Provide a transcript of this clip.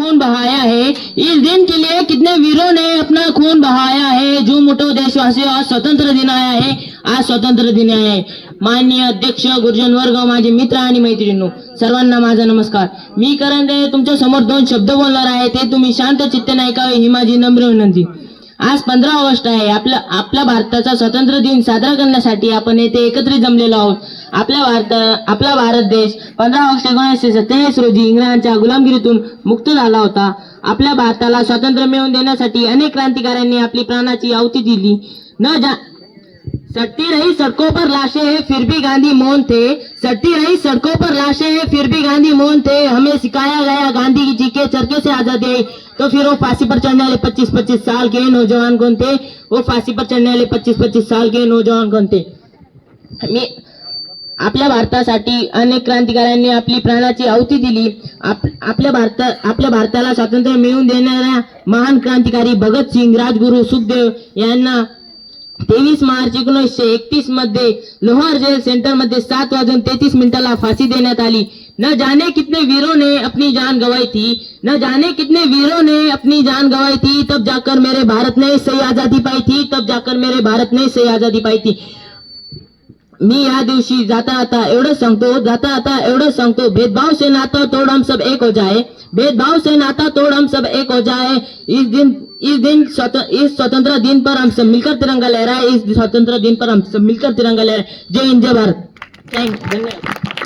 खून बहाया है। इस दिन के लिए कितने वीरों ने अपना खून बहाया है। जो मोठो देशवासियों, आज स्वतंत्र दिन आया है, आज स्वतंत्र दिन आहे। माननीय अध्यक्ष, गुरुजन वर्ग, माझे मित्र आणि मैत्रिणींनो, सर्वांना माझा नमस्कार। मी करंदे तुमच्या समोर 2 शब्द बोलणार आहे, ते तुम्ही शांत चित्ताने ऐकावे ही माझी नम्र विनंती। आज 15 ऑगस्ट आहे। आपल्या भारताचा स्वातंत्र्य दिन साजरा करण्यासाठी आपण येथे एकत्रित जमलेलो आहोत। आपला भारत देश 15 ऑगस्ट 1947 रोजी इंग्रजांच्या गुलामगिरीतून मुक्त झाला होता। आपल्या भारताला स्वातंत्र्य मिळवून देण्यासाठी अनेक क्रांतिकारकांनी आपली प्राणाची आहुती दिली। सड़ती रही सड़कों पर लाशें, फिर भी गांधी मौन थे। सड़ती रही सड़कों पर लाशें, फिर भी गांधी मौन थे। हमें सिखाया गया गांधी जी के चरखे से आजादी आई, तो फिर वो फांसी पर चढ़ने वाले 25-25 साल के नौजवान कौन थे? वो फांसी पर चढ़ने वाले 25-25 साल के नौजवान कौन थे? आपल्या भारतासाठी अनेक क्रांतिकारकांनी आपली प्राणाची आहुती दिली। आपल्या भारताला स्वातंत्र्य मिळवून देणाऱ्या महान क्रांतिकारी भगतसिंग, राजगुरू, सुखदेव यांना 23 मार्च 1931 मध्ये लोहार जेल सेंटर मध्ये 7:33 फांसी देण्यात आली। न जाने कितने वीरों ने अपनी जान गंवाई थी, न जाने कितने वीरों ने अपनी जान गंवाई थी, तब जाकर मेरे भारत ने सही आजादी पाई थी, तब जाकर मेरे भारत ने सही आजादी पाई थी। मी या दिवशी जाता एवढंच सांगतो, भेदभाव से नाता तोड़ हम सब एक हो जाए, भेदभाव से नाता तोड़ हम सब एक हो जाए। इस स्वतंत्र दिन पर हम सब मिलकर तिरंगा लहराए, इस स्वतंत्र दिन पर हम सब मिलकर तिरंगा लहराए। जय हिंद, जय भारत। धन्यवाद।